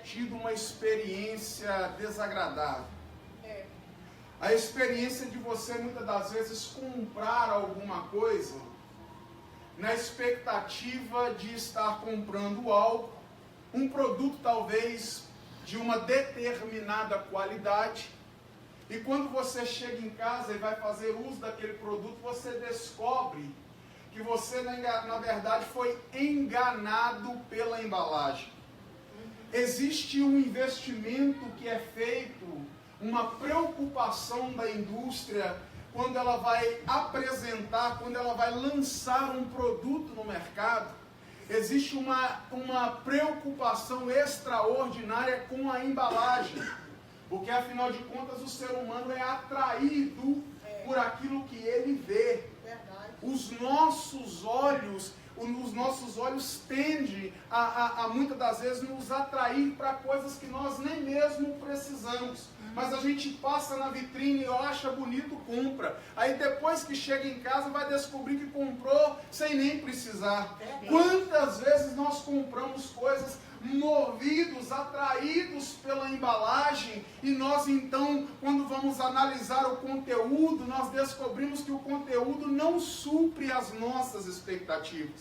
tido uma experiência desagradável. A experiência de você, muitas das vezes, comprar alguma coisa na expectativa de estar comprando algo, um produto talvez de uma determinada qualidade, e quando você chega em casa e vai fazer uso daquele produto, você descobre que você, na verdade, foi enganado pela embalagem. Existe um investimento que é feito, uma preocupação da indústria, quando ela vai apresentar, quando ela vai lançar um produto no mercado. Existe uma preocupação extraordinária com a embalagem, porque afinal de contas o ser humano é atraído por aquilo que ele vê. Os nossos olhos tendem a muitas das vezes nos atrair para coisas que nós nem mesmo precisamos. Mas a gente passa na vitrine, acha bonito, compra. Aí depois que chega em casa vai descobrir que comprou sem nem precisar. Quantas vezes nós compramos coisas movidos, atraídos pela embalagem, e nós então, quando vamos analisar o conteúdo, nós descobrimos que o conteúdo não supre as nossas expectativas.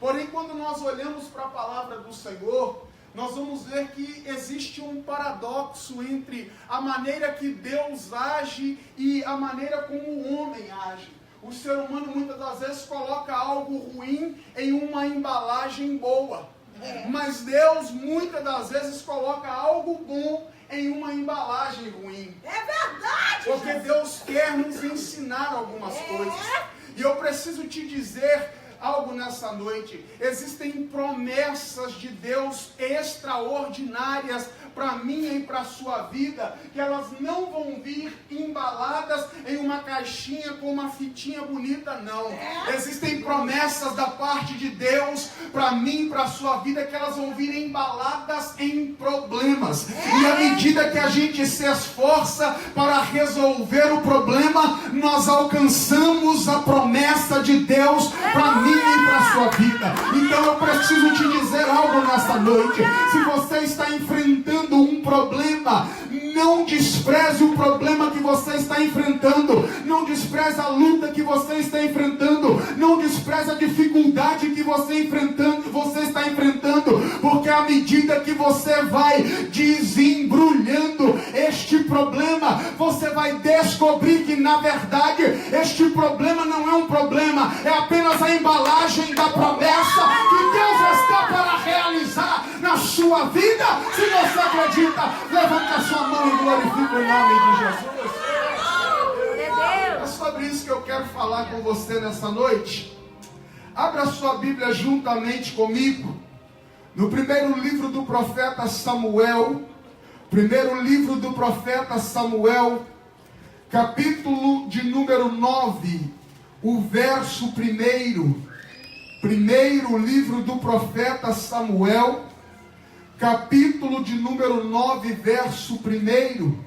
Porém, quando nós olhamos para a palavra do Senhor, nós vamos ver que existe um paradoxo entre a maneira que Deus age e a maneira como o homem age. O ser humano muitas das vezes coloca algo ruim em uma embalagem boa. Mas Deus muitas das vezes coloca algo bom em uma embalagem ruim. É verdade! Porque Deus quer nos ensinar algumas coisas. E eu preciso te dizer algo nessa noite. Existem promessas de Deus extraordinárias para mim e para a sua vida, que elas não vão vir embaladas em uma caixinha com uma fitinha bonita, não. Existem promessas da parte de Deus para mim e para a sua vida, que elas vão vir embaladas em problemas. E à medida que a gente se esforça para resolver o problema, nós alcançamos a promessa de Deus para mim e para a sua vida. Então eu preciso te dizer algo nesta noite. Se você está enfrentando um problema, não despreze o problema que você está enfrentando, não despreze a luta que você está enfrentando, não despreze a dificuldade que você está enfrentando, porque à medida que você vai desembrulhando este problema, você vai descobrir que na verdade este problema não é um problema, é apenas a embalagem da promessa que Deus está para realizar na sua vida. Se você acredita, levante a sua mão e glorifique o nome de Jesus. É sobre isso que eu quero falar com você nessa noite. Abra a sua Bíblia juntamente comigo no primeiro livro do profeta Samuel. Primeiro livro do profeta Samuel, capítulo de número 9, o verso 1. Primeiro livro do profeta Samuel, capítulo de número 9, verso 1.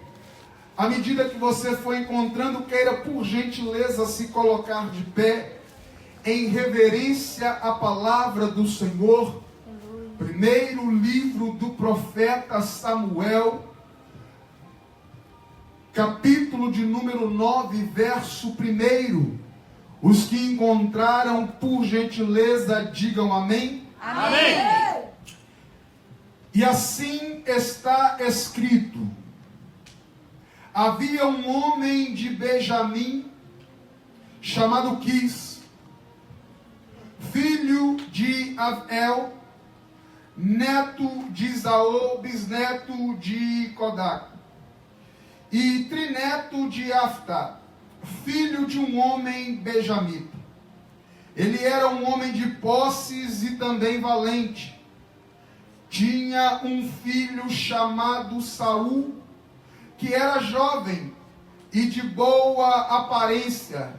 À medida que você for encontrando, queira por gentileza se colocar de pé, em reverência à palavra do Senhor. Primeiro livro do profeta Samuel, capítulo de número 9, verso 1. Os que encontraram, por gentileza, digam amém. Amém. E assim está escrito: havia um homem de Benjamim, chamado Quis, filho de Abiel, neto de Isaú, bisneto de Kodak, e trineto de Aftá, filho de um homem benjamita. Ele era um homem de posses e também valente. Tinha um filho chamado Saul, que era jovem e de boa aparência.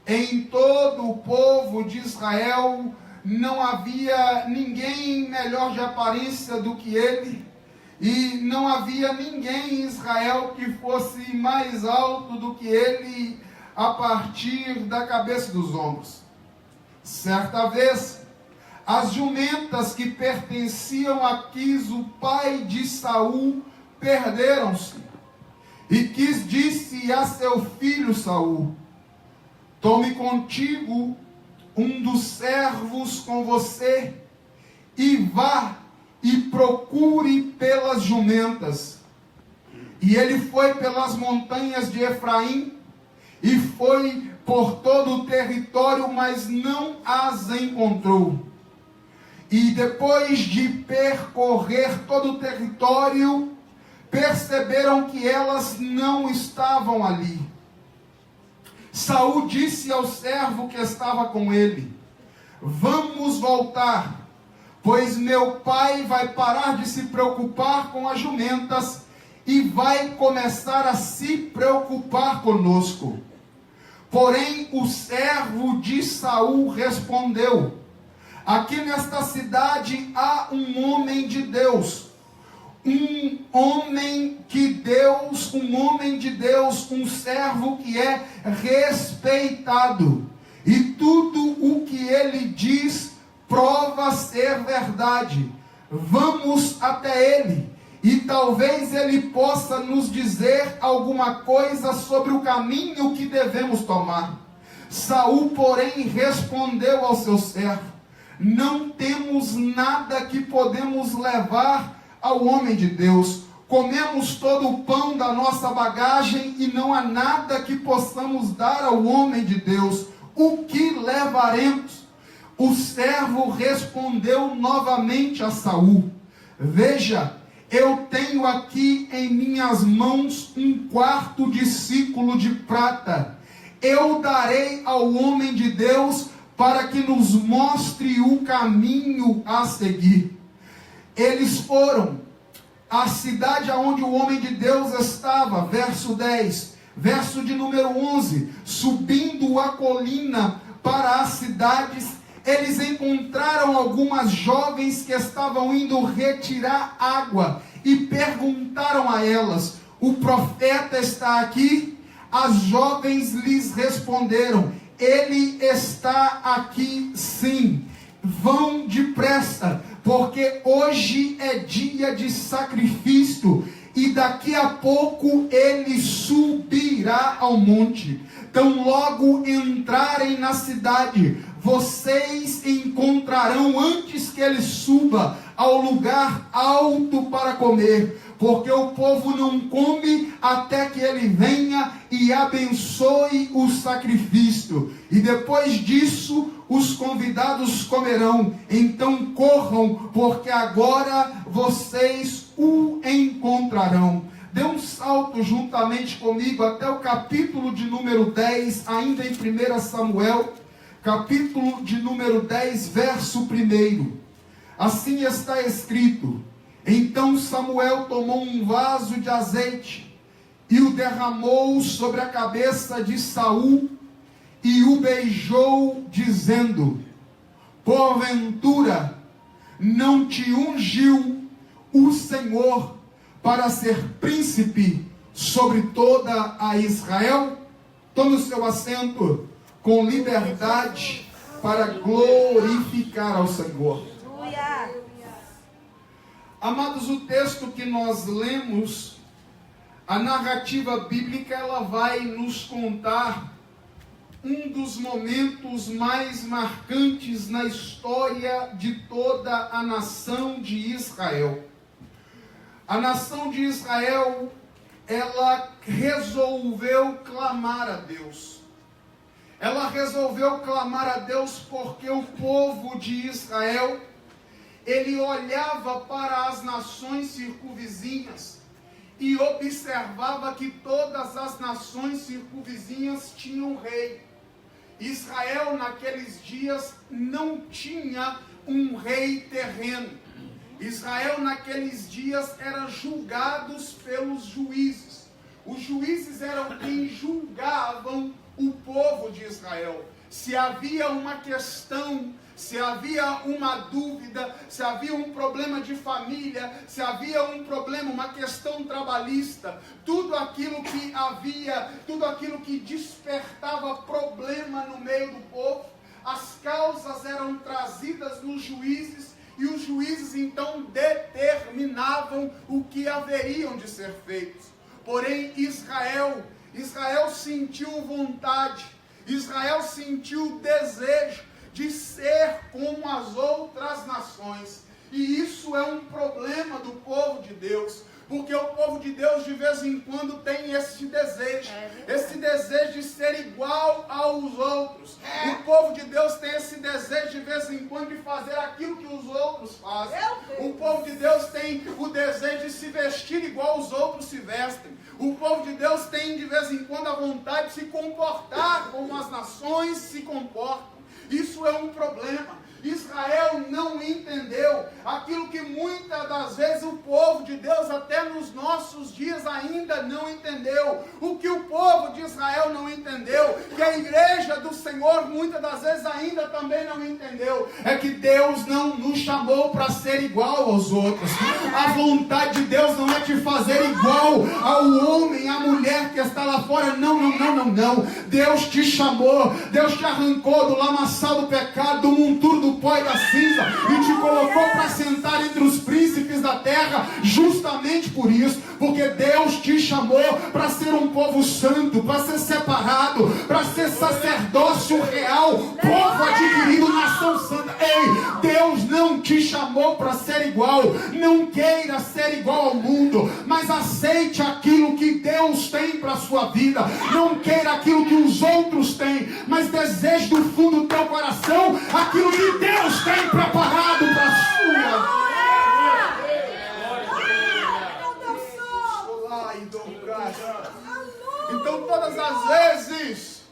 Em todo o povo de Israel não havia ninguém melhor de aparência do que ele, e não havia ninguém em Israel que fosse mais alto do que ele a partir da cabeça dos ombros. Certa vez, as jumentas que pertenciam a Quis, o pai de Saul, perderam-se. E Quis disse a seu filho Saul: tome contigo um dos servos com você, e vá e procure pelas jumentas. E ele foi pelas montanhas de Efraim, e foi por todo o território, mas não as encontrou. E depois de percorrer todo o território, perceberam que elas não estavam ali. Saul disse ao servo que estava com ele: vamos voltar, pois meu pai vai parar de se preocupar com as jumentas e vai começar a se preocupar conosco. Porém, o servo de Saul respondeu: aqui nesta cidade há um homem de Deus, um servo que é respeitado, e tudo o que ele diz prova ser verdade. Vamos até ele, e talvez ele possa nos dizer alguma coisa sobre o caminho que devemos tomar. Saul, porém, respondeu ao seu servo: não temos nada que podemos levar ao homem de Deus. Comemos todo o pão da nossa bagagem e não há nada que possamos dar ao homem de Deus. O que levaremos? O servo respondeu novamente a Saul: veja, eu tenho aqui em minhas mãos um quarto de siclo de prata. Eu darei ao homem de Deus para que nos mostre o caminho a seguir. Eles foram à cidade onde o homem de Deus estava, verso 10, verso de número 11, subindo a colina para as cidades, eles encontraram algumas jovens que estavam indo retirar água e perguntaram a elas: o profeta está aqui? As jovens lhes responderam: ele está aqui sim. Vão depressa, porque hoje é dia de sacrifício, e daqui a pouco ele subirá ao monte. Tão logo entrarem na cidade, vocês encontrarão antes que ele suba ao lugar alto para comer, porque o povo não come até que ele venha e abençoe o sacrifício. E depois disso, os convidados comerão. Então corram, porque agora vocês o encontrarão. Dê um salto juntamente comigo até o capítulo de número 10, ainda em 1 Samuel, capítulo de número 10, verso 1. Assim está escrito: então Samuel tomou um vaso de azeite e o derramou sobre a cabeça de Saul e o beijou, dizendo: porventura não te ungiu o Senhor para ser príncipe sobre toda a Israel? Tome o seu assento com liberdade para glorificar ao Senhor. Amados, o texto que nós lemos, a narrativa bíblica, ela vai nos contar um dos momentos mais marcantes na história de toda a nação de Israel. A nação de Israel, ela resolveu clamar a Deus. Ela resolveu clamar a Deus porque o povo de Israel, ele olhava para as nações circunvizinhas e observava que todas as nações circunvizinhas tinham rei. Israel naqueles dias não tinha um rei terreno. Israel naqueles dias era julgados pelos juízes. Os juízes eram quem julgavam o povo de Israel. Se havia uma questão, se havia uma dúvida, se havia um problema de família, se havia um problema, uma questão trabalhista, tudo aquilo que havia, tudo aquilo que despertava problema no meio do povo, as causas eram trazidas nos juízes, e os juízes então determinavam o que haveriam de ser feito. Porém, Israel sentiu vontade, Israel sentiu desejo de ser como as outras nações. E isso é um problema do povo de Deus, porque o povo de Deus de vez em quando tem esse desejo de ser igual aos outros. O povo de Deus tem esse desejo de vez em quando de fazer aquilo que os outros fazem. O povo de Deus tem o desejo de se vestir igual os outros se vestem. O povo de Deus tem de vez em quando a vontade de se comportar como as nações se comportam. Isso é um problema. Israel não entendeu aquilo que muitas das vezes o povo de Deus até nos nossos dias ainda não entendeu. O que o povo de Israel não entendeu, que a igreja do Senhor muitas das vezes ainda também não entendeu, é que Deus não nos chamou para ser igual aos outros. A vontade de Deus não é te fazer igual ao homem, à mulher que está lá fora. Não. Deus te chamou, Deus te arrancou do lamaçal do pecado, do monturo do pó e da cinza, e te colocou para sentar entre os príncipes da terra, justamente por isso, porque Deus te chamou para ser um povo santo, para ser separado, para ser sacerdócio real, povo adquirido, nação santa. Ei, Deus não te chamou para ser igual. Não queira ser igual ao mundo, mas aceite aquilo que Deus tem para a sua vida. Não queira aquilo que os outros têm, mas deseje do fundo do teu coração aquilo que Deus tem preparado para a sua. Então, todas as vezes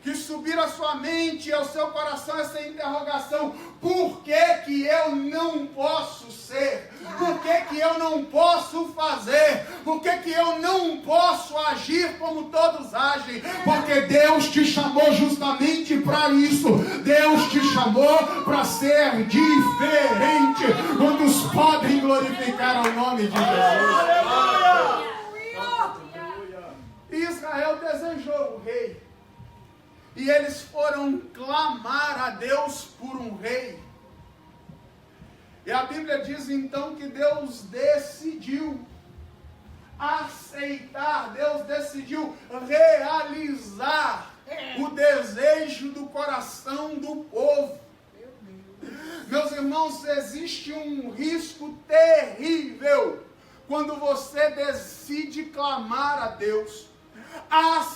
que subir à sua mente e ao seu coração essa interrogação: por que eu não posso ser? Por que eu não posso fazer? Por que eu não posso agir como todos agem? Porque Deus te chamou justamente para isso. Deus te chamou para ser diferente. Quantos podem glorificar o nome de Jesus? Israel desejou o rei. E eles foram clamar a Deus por um rei. E a Bíblia diz então que Deus decidiu aceitar, Deus decidiu realizar o desejo do coração do povo. Meus irmãos, existe um risco terrível quando você decide clamar a Deus.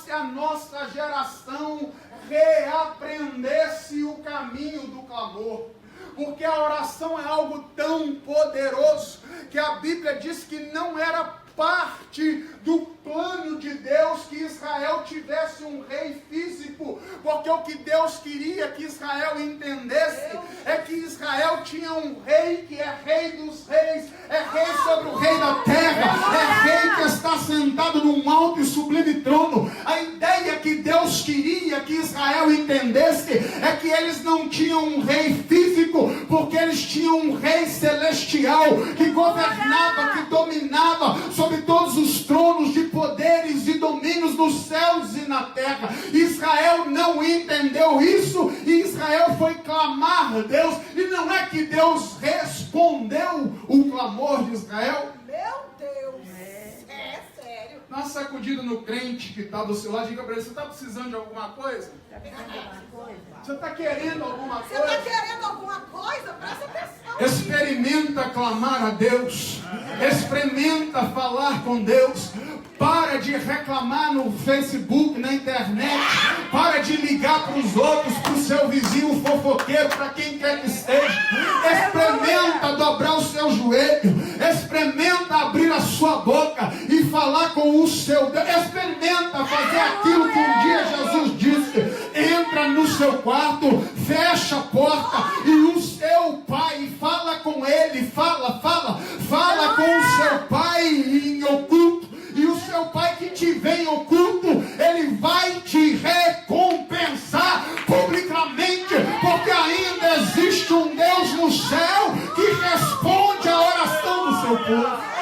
Se a nossa geração reaprendesse o caminho do clamor, porque a oração é algo tão poderoso que a Bíblia diz que não era parte do plano de Deus que Israel tivesse um rei físico, porque o que Deus queria que Israel entendesse é que Israel tinha um rei que é rei dos reis, é rei sobre o rei da terra, é rei que está sentado num alto e sublime trono. A ideia que Deus queria que Israel entendesse é que eles não tinham um rei físico, porque eles tinham um rei celestial que governava, que dominava sobre todos os tronos de poderes e domínios nos céus e na terra. Israel não entendeu isso, e Israel foi clamar a Deus, e não é que Deus respondeu o clamor de Israel. Meu Deus, é sério. Dá uma sacudida no crente que está do seu lado, diga para ele: você está precisando de alguma coisa? Você está querendo alguma coisa? Você está querendo alguma coisa? Presta atenção. Experimenta clamar a Deus. Experimenta falar com Deus. Para de reclamar no Facebook, na internet. Para de ligar para os outros, para o seu vizinho fofoqueiro, para quem quer que seja. Experimenta dobrar o seu joelho. Experimenta abrir a sua boca e falar com o seu Deus. Experimenta fazer aquilo que um dia Jesus disse: entra no seu quarto, fecha a porta, e o seu pai, fala com ele, fala com o seu pai em oculto, e o seu pai que te vê em oculto, ele vai te recompensar publicamente, porque ainda existe um Deus no céu que responde a oração do seu povo.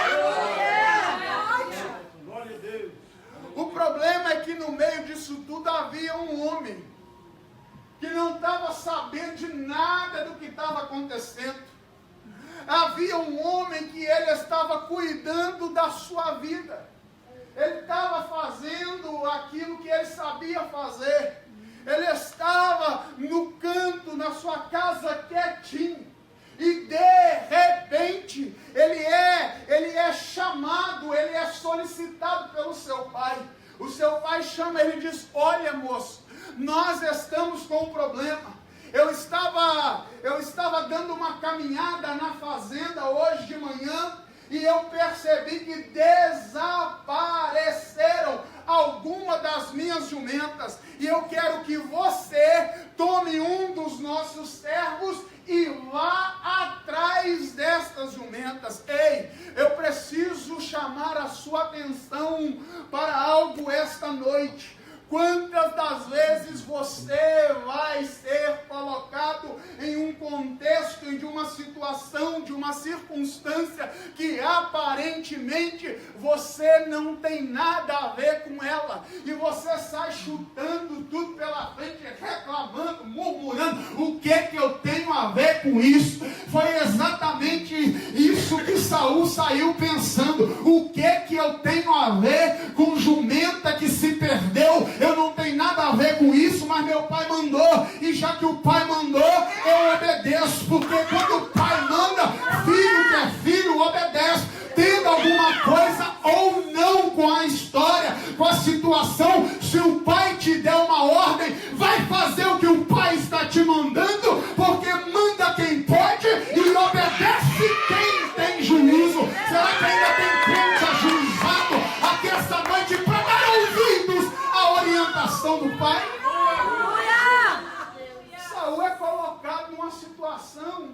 O problema é que no meio disso tudo havia um homem que não estava sabendo de nada do que estava acontecendo. Havia um homem que ele estava cuidando da sua vida. Ele estava fazendo aquilo que ele sabia fazer. Ele estava no canto, na sua casa, quietinho. E de repente, ele é chamado, ele é solicitado pelo seu pai. O seu pai chama ele e diz: olha, moço, nós estamos com um problema. Eu estava dando uma caminhada na fazenda hoje de manhã e eu percebi que desapareceram algumas das minhas jumentas. E eu quero que você tome um dos nossos servos e vá atrás destas jumentas. Ei, eu preciso chamar a sua atenção para algo esta noite. Quantas das vezes você vai ser colocado em um contexto, de uma situação, de uma circunstância que aparentemente você não tem nada a ver com ela, e você sai chutando tudo pela frente, reclamando, murmurando: o que eu tenho a ver com isso? Foi exatamente isso que Saul saiu pensando: o que eu tenho a ver com jumenta que se perdeu? Eu não tenho nada a ver com isso, mas meu pai mandou, e já que o pai mandou, eu obedeço, porque quando o pai manda, filho que é filho obedece, tendo alguma coisa ou não com a história, com a situação. Se o pai te der uma ordem, vai fazer o que o pai está te mandando, porque manda quem pode e obedece quem tem juízo. Será que ainda tem crente ajuizado aqui esta noite para dar ouvidos à orientação do pai? Saul é colocado numa situação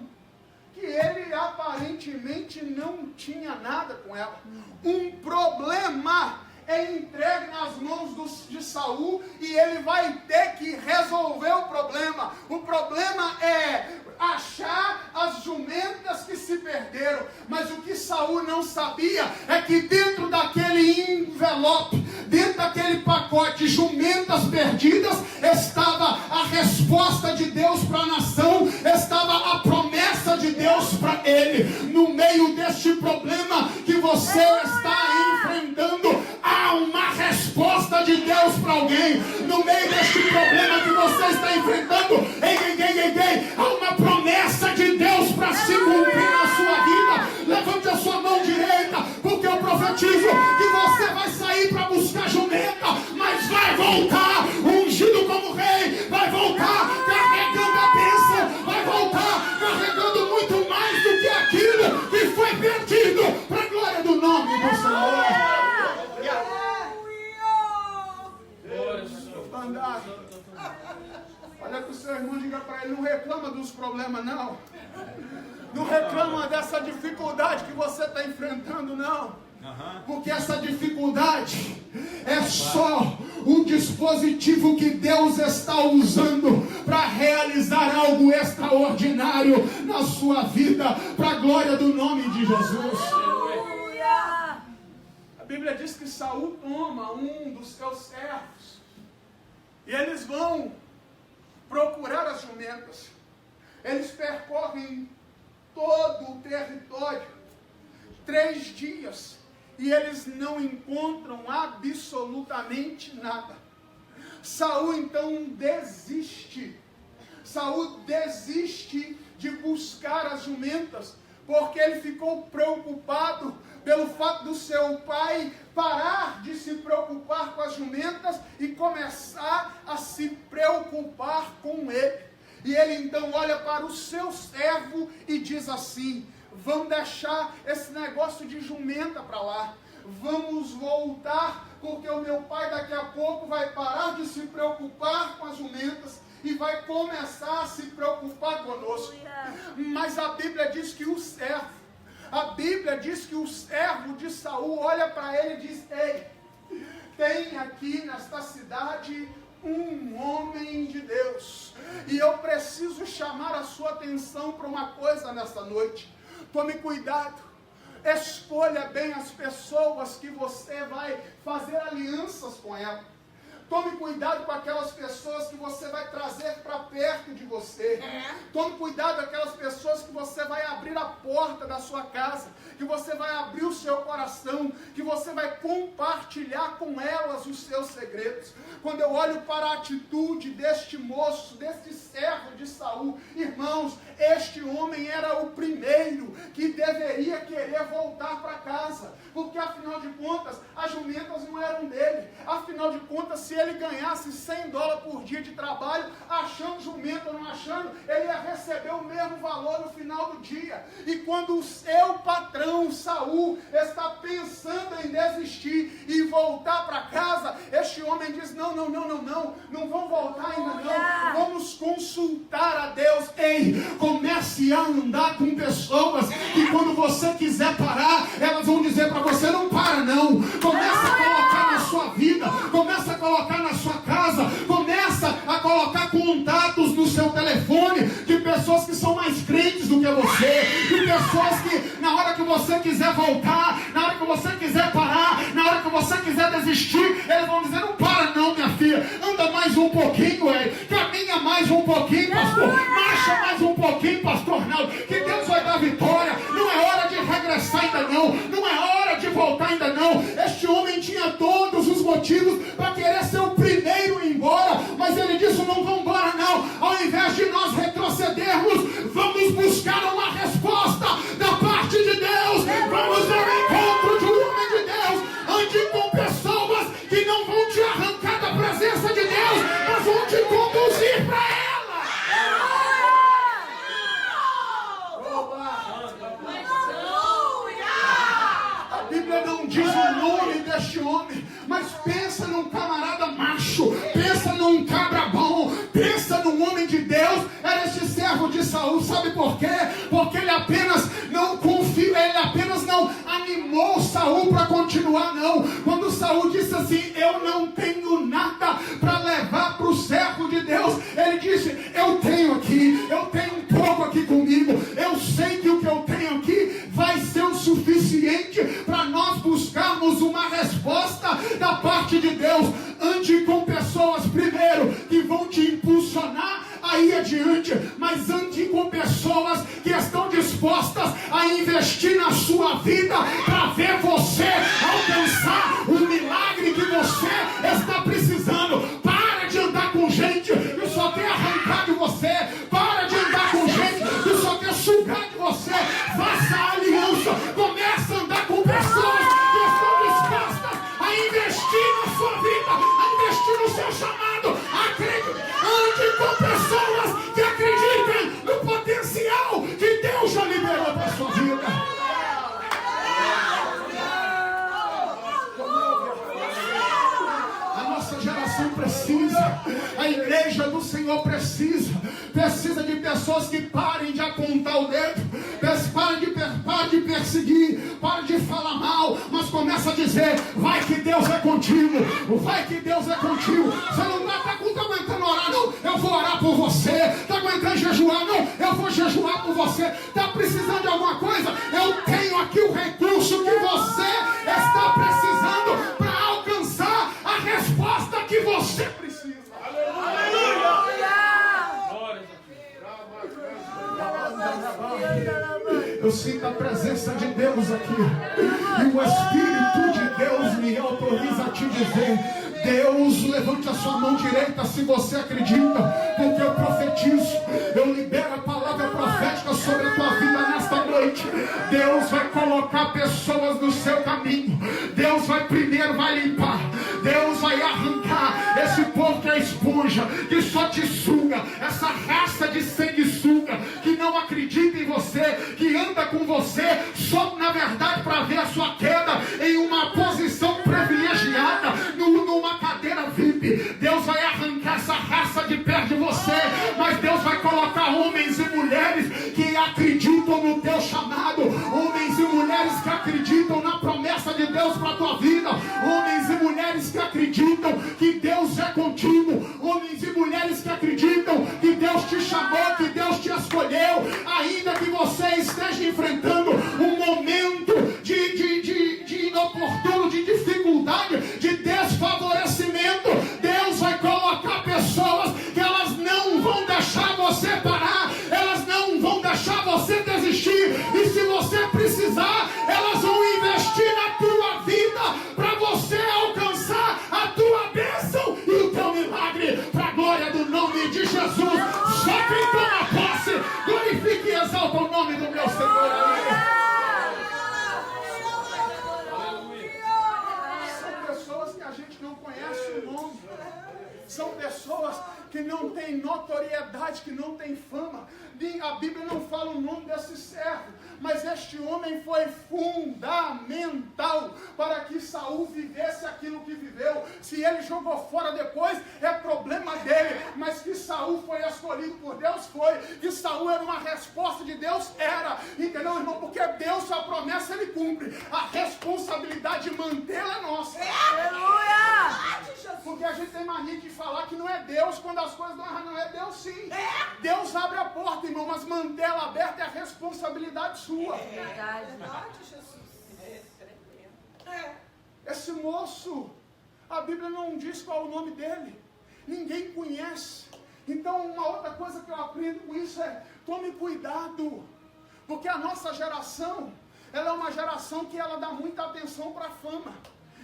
que ele aparentemente não tinha nada com ela. Um problema é entregue nas mãos de Saul e ele vai ter que resolver o problema. O problema é achar as jumentas que se perderam. Mas o que Saul não sabia é que dentro daquele envelope, dentro daquele pacote de jumentas perdidas, estava a resposta de Deus para a nação, estava a promessa de Deus para ele. No meio deste problema que você está enfrentando, há uma resposta de Deus para alguém. No meio deste problema que você está enfrentando, há uma promessa de Deus para se cumprir na sua vida. Levante a sua mão direita, porque eu profetizo que você vai sair para buscar jumenta, mas vai voltar ungido como rei, vai voltar carregando a bênção, vai voltar carregando muito mais do que aquilo que foi perdido, para a glória do nome do Senhor. Olha para o seu irmão, diga para ele: não reclama dos problemas, não. Não reclama dessa dificuldade que você está enfrentando, não. Porque essa dificuldade é só o dispositivo que Deus está usando para realizar algo extraordinário na sua vida, para a glória do nome de Jesus. A Bíblia diz que Saul toma um dos seus servos e eles vão procurar as jumentas. Eles percorrem todo o território 3 dias e eles não encontram absolutamente nada. Saul então desiste. Saul desiste de buscar as jumentas, porque ele ficou preocupado pelo fato do seu pai parar de se preocupar com as jumentas e começar a se preocupar com ele. E ele então olha para o seu servo e diz assim: vamos deixar esse negócio de jumenta para lá, vamos voltar, porque o meu pai daqui a pouco vai parar de se preocupar com as jumentas e vai começar a se preocupar conosco. Mas a Bíblia diz que o servo de Saul olha para ele e diz: ei, tem aqui nesta cidade um homem de Deus, e eu preciso chamar a sua atenção para uma coisa nesta noite. Tome cuidado, escolha bem as pessoas que você vai fazer alianças com ela, Tome cuidado com aquelas pessoas que você vai trazer para perto de você. Tome cuidado com aquelas pessoas que você vai abrir a porta da sua casa, que você vai abrir o seu coração, que você vai compartilhar com elas os seus segredos. Quando eu olho para a atitude deste moço, deste servo de Saul, irmãos, este homem era o primeiro que deveria querer voltar para casa, porque afinal de contas, as jumentas não eram dele. Afinal de contas, se ele ganhasse $100 por dia de trabalho, achando jumento ou não achando, ele ia receber o mesmo valor no final do dia. E quando o seu patrão, Saul, está pensando em desistir e voltar para casa, este homem diz, não vão voltar ainda não, vamos consultar a Deus. Ei, comece a andar com pessoas que quando você quiser parar, elas vão dizer para você, não para não. Começa a colocar na sua vida, começa a colocar na sua casa, começa a colocar contatos no seu telefone de pessoas que são mais crentes do que você, de pessoas que na hora que você quiser voltar, na hora que você quiser parar, na hora que você quiser desistir, eles vão dizer, não para não, minha filha, anda mais um pouquinho, caminha mais um pouquinho, pastor, marcha mais um pouquinho, pastor Arnaldo, que Deus vai dar vitória. Não é hora de regressar ainda não é hora de voltar ainda não. Este homem tinha todos os motivos para querer ser o primeiro a ir embora, mas ele disse, não vamos embora não. Ao invés de nós retrocedermos, vamos buscar uma resposta da parte de Deus, vamos ao encontro de um homem de Deus. Ande com pessoas que não vão te arrancar da presença de Deus, mas vão te conduzir para ela. A Bíblia não diz o nome deste homem, mas pensa num camarada macho, pensa num cabra bom, pensa num homem de Deus. Era este servo de Saul, sabe por quê? Porque ele apenas não confiou, ele apenas não animou Saul para continuar não. Quando Saul disse assim, eu não tenho nada para levar para o servo de Deus, ele disse, eu tenho um pouco aqui comigo, eu sei que o que eu tenho aqui vai ser o suficiente para nós buscarmos uma resposta da parte de Deus. Ande com pessoas primeiro que vão te impulsionar a ir adiante, mas ande com pessoas que estão dispostas a investir na sua vida para ver você alcançar o milagre que você está precisando. Para de andar com gente que só quer arrancar de você, para de andar com gente que só quer sugar de você. Faça a aliança, comece a andar com pessoas que estão dispostas a investir na sua vida, a investir no seu chamado. Acredite, ande com pessoas que acreditem no potencial que Deus já liberou para a sua vida. A nossa geração precisa, a igreja do Senhor precisa de pessoas que parem de apontar o dedo, parem de perseguir, parem de falar mal, mas começa a dizer, vai que Deus é contigo, vai que Deus é contigo. Você não está aguentando orar não, eu vou orar por você. Está aguentando jejuar não, eu vou jejuar por você. Está precisando de alguma coisa, eu tenho aqui o recurso que você está precisando para alcançar a resposta que você precisa. Aleluia! Eu sinto a presença de Deus aqui, e o Espírito de Deus me autoriza a te dizer, Deus, levante a sua mão direita se você acredita, porque eu profetizo, eu libero a palavra profética sobre a tua vida nesta noite. Deus vai colocar pessoas no seu caminho, Deus vai limpar, Deus vai arrancar esse povo que é esponja, que só te suga, essa raça de sanguessuga, que não acredita em você, que anda com você só na verdade para ver a sua queda em uma posição privilegiada, numa cadeira VIP. Deus vai arrancar essa raça de perto de você, mas Deus vai colocar homens e mulheres que acreditam no teu chamado, homens e mulheres que acreditam na promessa de Deus para a tua vida, homens e mulheres que acreditam que Deus é contigo, homens e mulheres que acreditam que Deus te chamou, que Deus te escolheu, ainda que você esteja enfrentando um momento de inoportuno, de dificuldade, de desfavorecimento. Deus e se você precisar, elas vão investir na tua vida para você alcançar a tua bênção e o teu milagre, para a glória do nome de Jesus. Só quem toma posse, glorifique e exalta o nome do meu Senhor. São pessoas que a gente não conhece o nome. São pessoas que não têm notoriedade, que não têm fama. A Bíblia não fala o nome desse servo, mas este homem foi fundamental para que Saul vivesse aquilo que viveu. Se ele jogou fora depois, é problema dele, mas que Saul foi escolhido por Deus, foi. Que Saul era uma resposta de Deus, era. Entendeu, irmão? Porque Deus, a promessa, ele cumpre. A responsabilidade de mantê-la é nossa. Aleluia! Porque a gente tem mania de falar que não é Deus quando as coisas não erram. Não é Deus, sim. Deus abre a porta, irmão, mas manter ela aberta é a responsabilidade sua. Verdade, Jesus. Esse moço, a Bíblia não diz qual é o nome dele. Ninguém conhece. Então, uma outra coisa que eu aprendo com isso é: tome cuidado. Porque a nossa geração, ela é uma geração que ela dá muita atenção para a fama.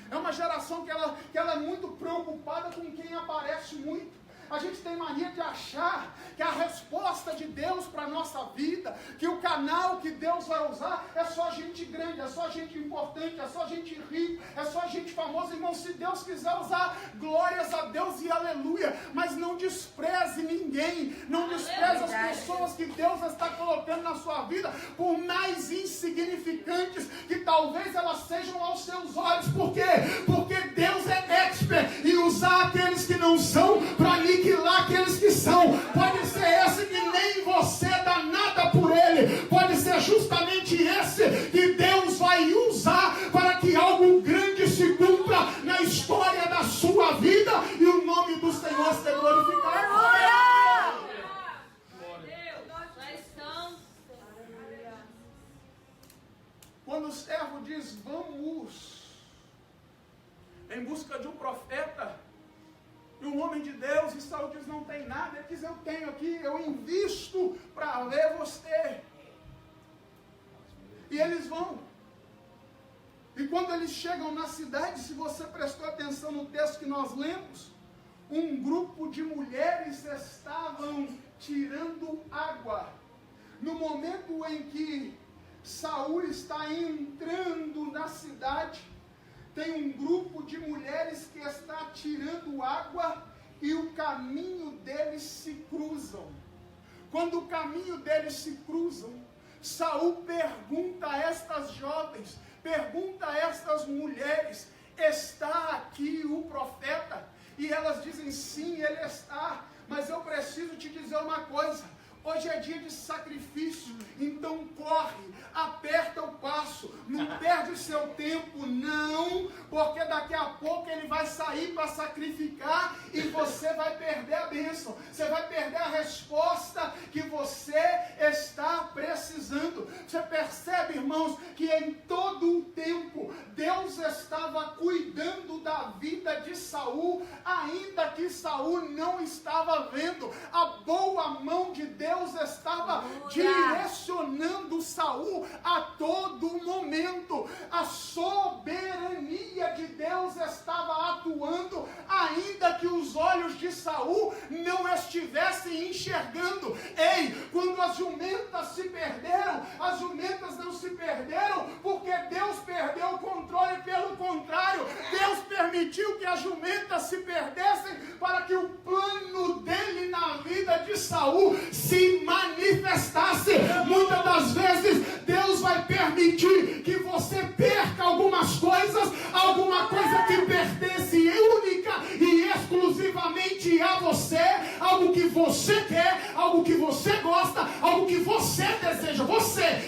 É uma geração que ela é muito preocupada com quem aparece muito. A gente tem mania de achar que a resposta de Deus para a nossa vida, que o canal que Deus vai usar é só gente grande, é só gente importante, é só gente rica, é só gente famosa. Irmão, se Deus quiser usar, glórias a Deus e aleluia, mas não despreze ninguém, não despreze as pessoas que Deus está colocando na sua vida, por mais insignificantes que talvez elas sejam aos seus olhos. Por quê? Porque Deus é expert em usar aqueles que não são para aniquilar aqueles que são. Pode ser esse que nem você dá nada por ele, pode ser justamente esse que Deus vai usar para que algo grande se cumpra na história da sua vida e o nome do Senhor seja glorificado. Quando o servo diz vamos em busca de um profeta, e um homem de Deus, e Saul diz não tem nada, ele diz eu tenho aqui, eu invisto para ler você. E eles vão. E quando eles chegam na cidade, se você prestou atenção no texto que nós lemos, um grupo de mulheres estavam tirando água. No momento em que Saul está entrando na cidade, tem um grupo de mulheres que está tirando água e o caminho deles se cruzam. Quando o caminho deles se cruzam, Saul pergunta a estas jovens, pergunta a estas mulheres: está aqui o profeta? E elas dizem sim, ele está. Mas eu preciso te dizer uma coisa. Hoje é dia de sacrifício, então corre, aperta o passo, não perde seu tempo não, porque daqui a pouco ele vai sair para sacrificar e você vai perder a bênção, você vai perder a resposta que você está precisando. Você percebe, irmãos, que em todo o tempo Deus estava cuidando da vida de Saul, ainda que Saul não estava vendo. A boa mão de Deus estava direcionando Saul a todo momento. A soberania de Deus estava atuando, ainda que os olhos de Saul não estivessem enxergando. Ei, quando as jumentas se perderam, as jumentas não se perderam porque Deus perdeu o controle. Pelo contrário, Deus permitiu que as jumentas se perdessem para que o plano dele na vida de Saul se manifestasse. Muitas das vezes Deus vai permitir que você perca algumas coisas, alguma coisa que pertence única e exclusivamente a você, algo que você quer, algo que você gosta, algo que você deseja, você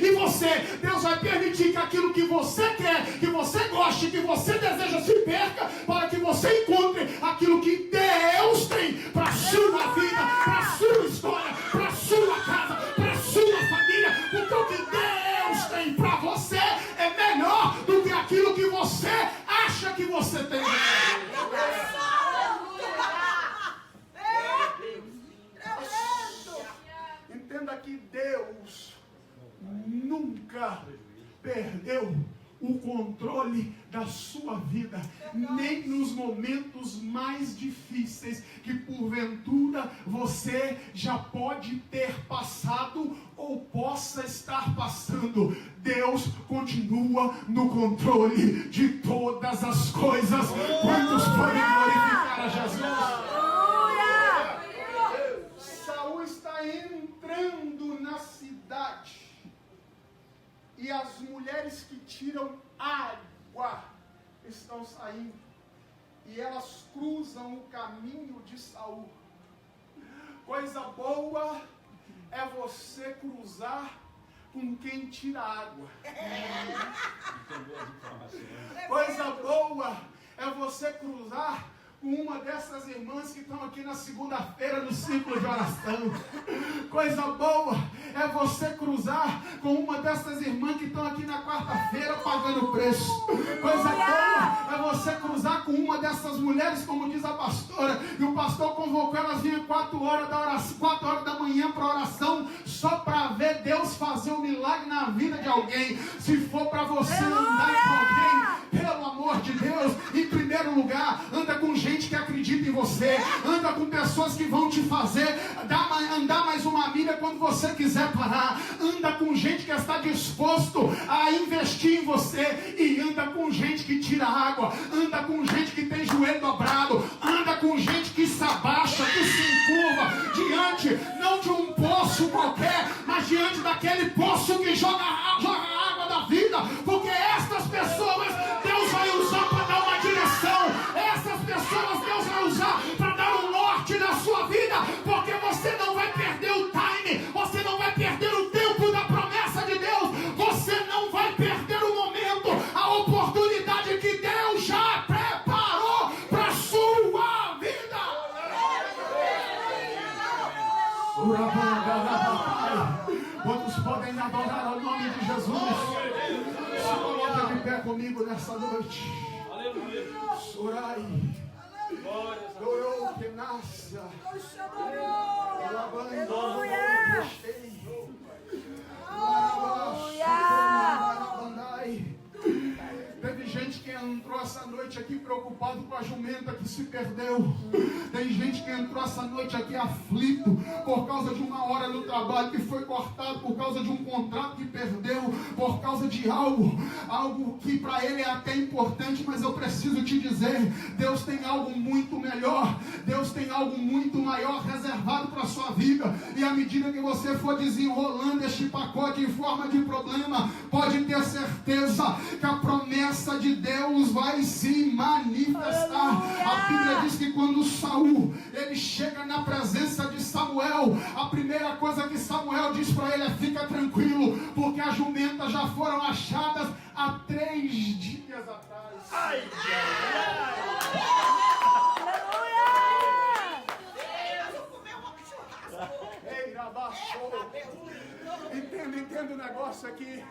e você. Deus vai permitir que aquilo que você quer, que você goste, que você deseja se perca, para que você encontre aquilo que Deus tem para a sua vida, para a sua história, para a sua casa, para a sua família. Porque o que Deus tem para você é melhor do que aquilo que você acha que você tem. Entenda que Deus nunca perdeu o controle da sua vida, nem nos momentos mais difíceis que porventura você já pode ter passado ou possa estar passando. Deus continua no controle de todas as coisas. Quantos podem glorificar a Jesus? Saul está entrando na cidade e as mulheres que tiram água estão saindo e elas cruzam o caminho de Saul. Coisa boa é você cruzar com quem tira água. Coisa boa é você cruzar com uma dessas irmãs que estão aqui na segunda-feira no círculo de oração. Coisa boa é você cruzar com uma dessas irmãs que estão aqui na quarta-feira pagando preço. Coisa boa é você cruzar com uma dessas mulheres, como diz a pastora, e o pastor convocou elas vinham 4 horas da manhã para oração, só para ver Deus fazer um milagre na vida de alguém. Se for para você andar com alguém, pelo amor de Deus, em primeiro lugar, anda com gente que acredita em você, anda com pessoas que vão te fazer andar mais uma milha quando você quiser parar, anda com gente que está disposto a investir em você, e anda com gente que tira água, anda com gente que tem joelho dobrado, anda com gente que se abaixa, que se encurva diante, não de um poço qualquer, mas diante daquele poço que joga a água da vida, porque estas pessoas Deus vai usar para dar uma direção, essas pessoas Deus vai usar para dar um norte na sua vida, porque você não vai perder o time, você não vai perder o tempo da promessa de Deus, você não vai perder o momento, a oportunidade que Deus já preparou para a sua vida. Quantos podem adorar o nome de Jesus? Se coloca de pé comigo nessa noite. Surai. Glória que nasça. Teve gente que entrou essa noite aqui preocupado com a jumenta que se perdeu. Tem gente que entrou essa noite aqui aflito por causa de uma hora no trabalho que foi cortado, por causa de um contrato que perdeu, por causa de algo que para ele é até importante, mas eu preciso te dizer, Deus tem algo muito melhor, Deus tem algo muito maior reservado para a sua vida, e à medida que você for desenrolando este pacote em forma de problema, pode ter certeza que a promessa de Deus vai se manifestar. A Bíblia diz que quando Saul ele chega na presença de Samuel, a primeira coisa que Samuel diz para ele é: fica tranquilo, porque as jumentas já foram achadas há 3 dias atrás. Ai, ei, rabaçou. Entenda o negócio aqui.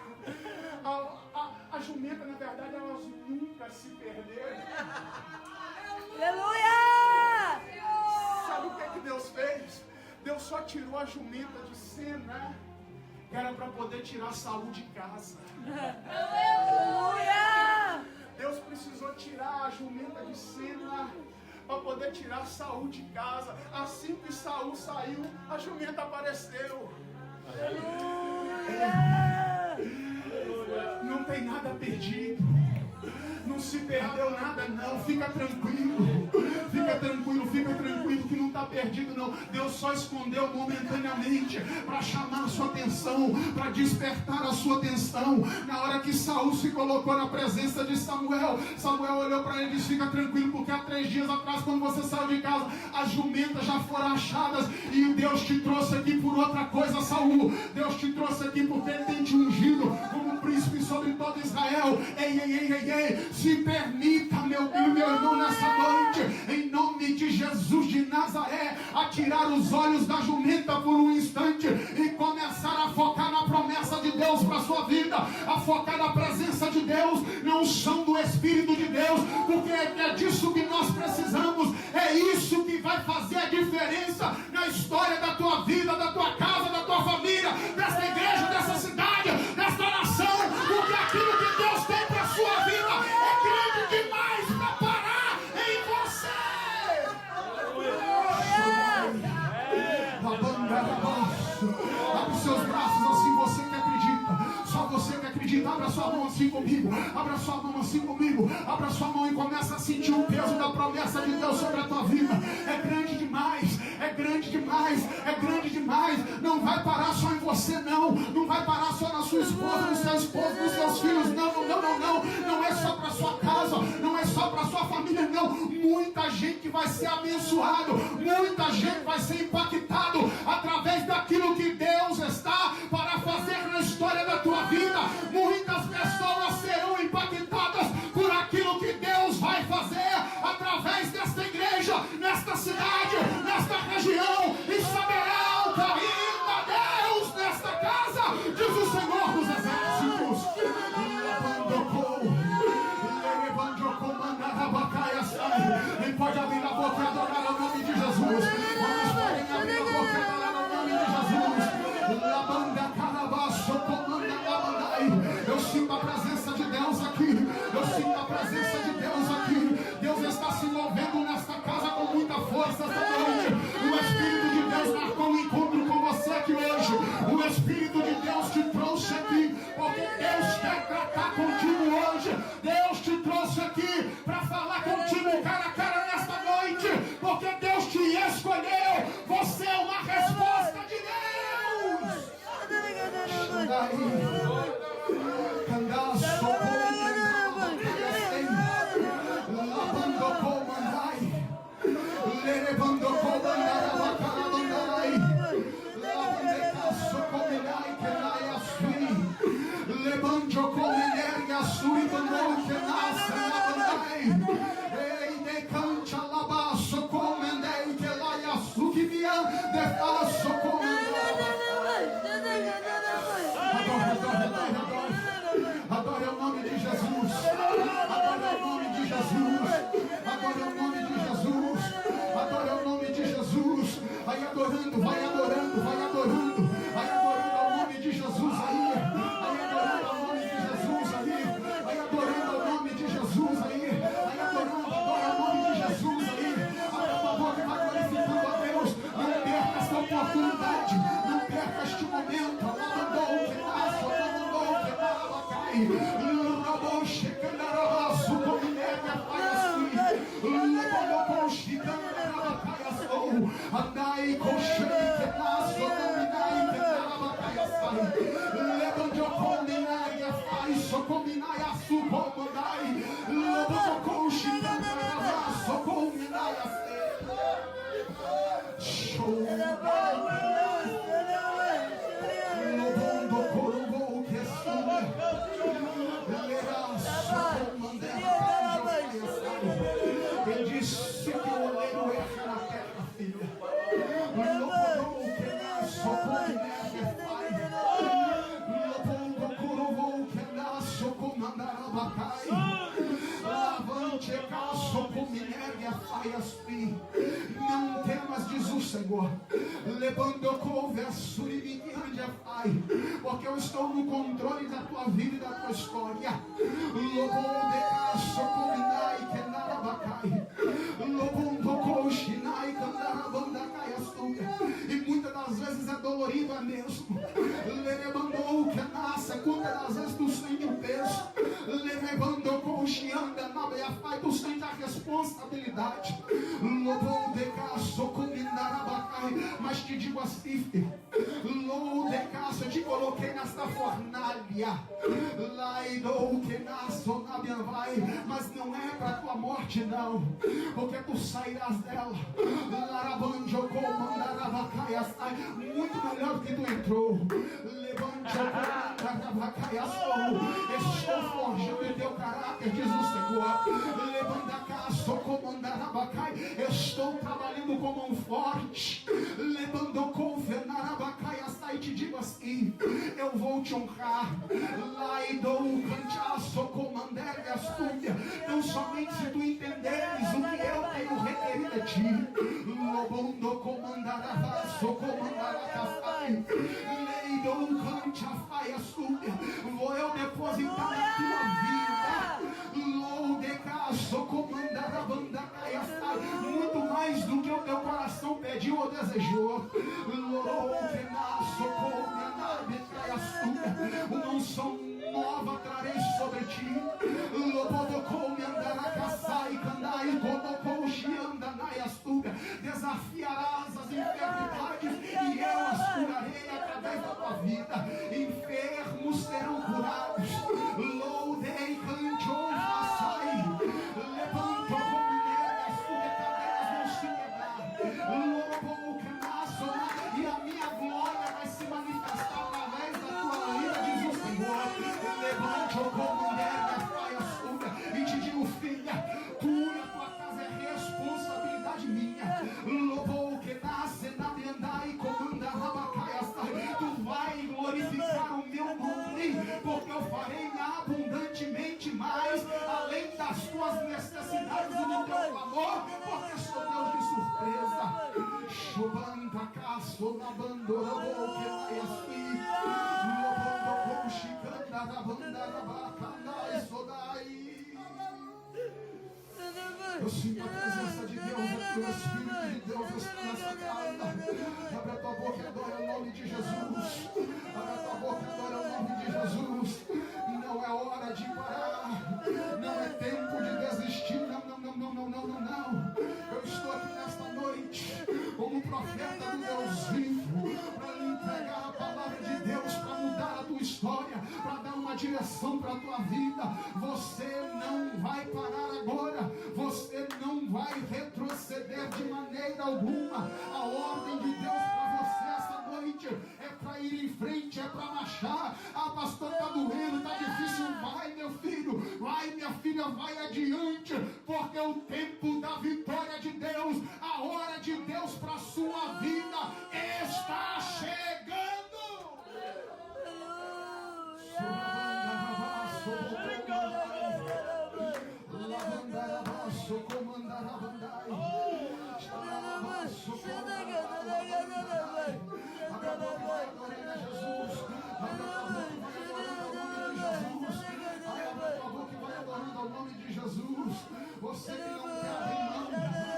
A jumenta, na verdade, elas nunca se perderam. Aleluia! Sabe o que Deus fez? Deus só tirou a jumenta de cena, que era para poder tirar Saul de casa. Aleluia! Deus precisou tirar a jumenta de cena para poder tirar Saul de casa. Assim que Saul saiu, a jumenta apareceu. Não tem nada perdido, não se perdeu nada não. Fica tranquilo, que não está perdido não. Deus só escondeu momentaneamente para chamar a sua atenção, para despertar a sua atenção. Na hora que Saul se colocou na presença de Samuel, Samuel olhou para ele e disse: fica tranquilo, porque há 3 dias atrás, quando você saiu de casa, as jumentas já foram achadas, e Deus te trouxe aqui por outra coisa, Saul. Deus te trouxe aqui porque Ele tem te ungido como príncipe sobre todo Israel. Ei, se permita, meu irmão, nessa noite, em nome de Jesus de Nazaré, a tirar os olhos da jumenta por um instante e começar a focar na promessa de Deus para a sua vida, a focar na presença de Deus, na unção do Espírito de Deus, porque é disso que nós precisamos. É isso que vai fazer a diferença na história da tua vida, da tua casa, da tua família, dessa igreja, dessa cidade, dessa Abra sua mão assim comigo. Abra sua mão assim comigo. Abra sua mão e começa a sentir o peso da promessa de Deus sobre a tua vida. É grande demais. É grande demais. É grande demais. Não vai parar só em você, não. Não vai parar só na sua esposa, no seu esposo, nos seus filhos. Não. Não é só para sua casa. Não é só para sua família, não. Muita gente vai ser abençoado. Muita gente vai ser impactado através daquilo que Deus está para fazer na história da tua vida. Muitas pessoas serão impactadas por aquilo que Deus vai fazer através desta igreja, nesta cidade, nesta região, e saberão que ainda Deus nesta casa, diz o Senhor dos Exércitos. Quem pode abrir a boca e adorar o nome de Jesus? Vamos podem abrir a boca e adorar o nome de Jesus. Labanda carabaço, comanda labandai. Eu sinto a presença de Deus aqui. Eu sinto a presença de Deus aqui. Deus está se movendo nesta casa com muita força esta noite. O Espírito de Deus marcou um encontro com você aqui hoje. O Espírito de Deus te trouxe aqui porque Deus quer tratar contigo hoje. Deus te trouxe aqui para falar contigo cara a cara nesta noite, porque Deus te escolheu. Você é uma resposta de Deus. Adore o nome de Jesus. Adore o nome de Jesus. Adore o nome de Jesus. Adore o nome de Jesus. Vai adorando, vai adorando, vai adorando. Vai adorando o nome de Jesus aí. Vai adorando o nome de Jesus aí. Vai adorando o nome de Jesus aí. Vai adorando, adora o nome de Jesus aí. Abra a tua boca e vai glorificando a Deus. Não perca esta oportunidade. Não perca este momento. Abandou que nasce, abandou que nada cai. Andai com cheio que nasce, dominai que nada cai. Levante o combinai a faz, o combinai a subo, mandai. Levante o conchitando a raça, o combinai a fé. Show. Lobondo corvo que Ele disse que o oleiro erra na terra, filha. Lobondo que nasce, o combinai Lobondo corvo que nasce, o comandarabacai. Lavante caso com minéria faias-pi. Não temas, diz o Senhor. Levando couve a surimiquinha fai. Porque eu estou no controle da tua vida e da tua história. Lobo de caso com minai que narabacai. Lobo coxinai candarabandacai açúcar. E muitas das vezes é dolorido, é mesmo. Levando que nasce, quantas das vezes tu sente o peso. Levando coxianda na beia fai, tu sente a responsabilidade. Lobo de caso com minarabacai. Mas te digo assim, lobo de caso, eu te coloquei nesta fornalha. Laidou que nasce na minha vai. Mas não é para tua morte, não. Porque tu sairás dela. Larabanjocou, mandarabacai, sai muito melhor do que tu entrou. Levante o mandarabacai, estou forjando em teu caráter, diz o Senhor. Levanta a casa, comandarabacai, estou trabalhando com mão forte. Levando com venarabacai, sai e te digo assim: eu vou te honrar. Laidou o cantaço, comandaria astúcia. Não somente se tu entenderes o que eu tenho requerido a ti. Lobondo comandarabacai, comandarabacai. Leidou o cantafai astúcia. Vou eu depositar na tua vida. Loudecaso, comandarabandacai, muito mais do que o teu coração pediu ou desejou. Loudecaso, comandarabacai, uma unção nova vida. Enfermos serão curados. Loudei, cantou, passai. Levantou como negas, porque cadeias vão se quebrar. Louvou, canaço, e a minha glória vai se manifestar através da tua vida, diz o Senhor. Levantou como negas, e te digo, filha, cura tua casa é responsabilidade minha. Louvou que nasce na minha e comanda rabacaias. Tu vai glorificar o meu nome, porque eu farei abundantemente mais, além das tuas necessidades e do teu clamor, porque sou Deus de surpresa. Chubanda caço na bandora boca e assim. Louvou com chicanda da banda da bacana e sodai. Eu sinto a presença de Deus aqui, o Espírito de Deus está nessa casa. Abre a tua boca e adora o nome de Jesus. Abre a tua boca e adora o nome de Jesus. Não é hora de parar. Não é tempo de desistir. Não. Eu estou aqui nesta noite como profeta do Deus vivo, para lhe entregar a palavra de Deus, para mudar a tua história, para dar uma direção para a tua vida. Você não vai parar agora. Você não vai retroceder de maneira alguma. A ordem de Deus para você essa noite é para ir em frente, é para marchar. Ah, pastor, está doendo, está difícil. Vai, meu filho, vai, minha filha, vai adiante, porque o tempo da vitória de Deus, a hora de Deus para a sua vida está chegando. Ao nome de Jesus, você que não quer abrir mão,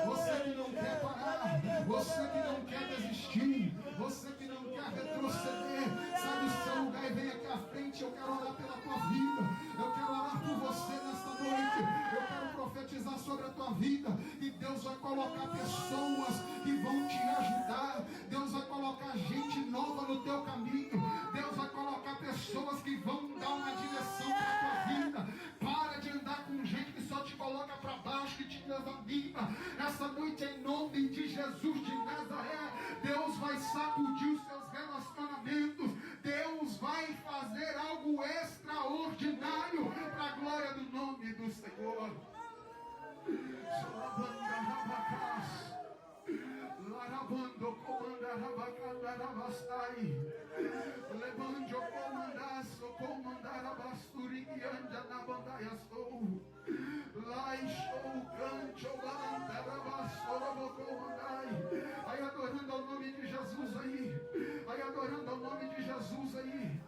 você que não quer parar, você que não quer desistir, você que não quer retroceder, sai do seu lugar e vem aqui à frente. Eu quero orar pela tua vida, eu quero orar por você nesta noite, eu quero profetizar sobre a tua vida, e Deus vai colocar pessoas que vão te ajudar, Deus vai colocar gente nova no teu caminho, Deus vai colocar pessoas que vão dar uma direção para a tua vida. Para de andar com gente que só te coloca para baixo, que te desanima. Nessa noite, em nome de Jesus de Nazaré, Deus vai sacudir os seus relacionamentos. Deus vai fazer algo extraordinário para a glória do nome do Senhor. Larabando comanda rabacanda rabastai. Levante o comandaço, comandar a basturi que anda na bandaia sou. Lá estou cante o banda rabassoro comandai. Aí adorando ao nome de Jesus aí. Aí adorando ao nome de Jesus aí.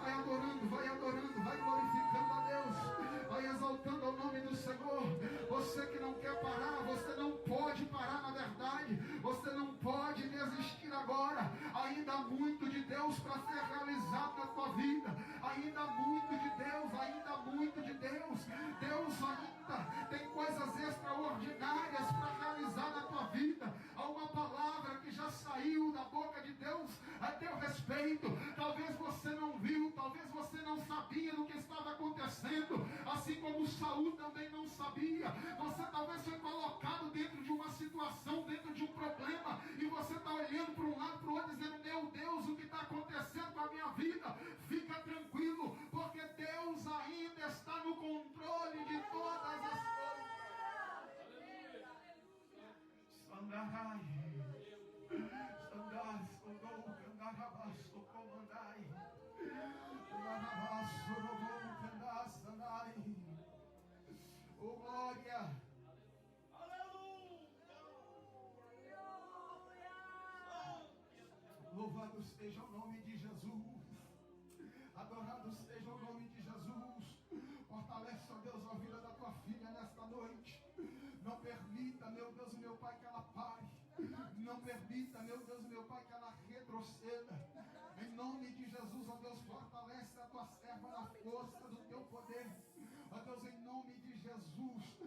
Vai adorando, vai glorificando a Deus. Vai exaltando ao nome do Senhor. Você que não quer parar, você não pode parar na verdade. Você não pode desistir agora. Ainda há muito de Deus para ser realizado na tua vida. Ainda há muito de Deus, ainda há muito de Deus. Deus ainda tem coisas extraordinárias para realizar na tua vida. Há uma palavra que já saiu da boca de Deus a teu respeito. Talvez você não viu, talvez você não sabia do que estava acontecendo, assim como Saul também não sabia. Você talvez foi colocado dentro de uma situação, dentro de um problema, e você está olhando para um lado, para o outro, dizendo: meu Deus, o que está acontecendo com a minha vida? Fica tranquilo, porque Deus ainda está no controle de todas as coisas. Sandarai, Sandai, Sodou, Candarabaço, Comandai, Candarabaço, Rodou, Candar, Sandai. Oh, glória! Aleluia! Louvado seja o nome de Jesus. Adorado seja o nome de Jesus. Fortalece, ó Deus, a vida da tua filha nesta noite. Não permita, meu Deus e meu Pai, que ela pare. Não permita, meu Deus e meu Pai, que ela retroceda. Em nome de Jesus, ó Deus, fortalece a tua serva na força do teu poder. Ó Deus, em nome de Jesus,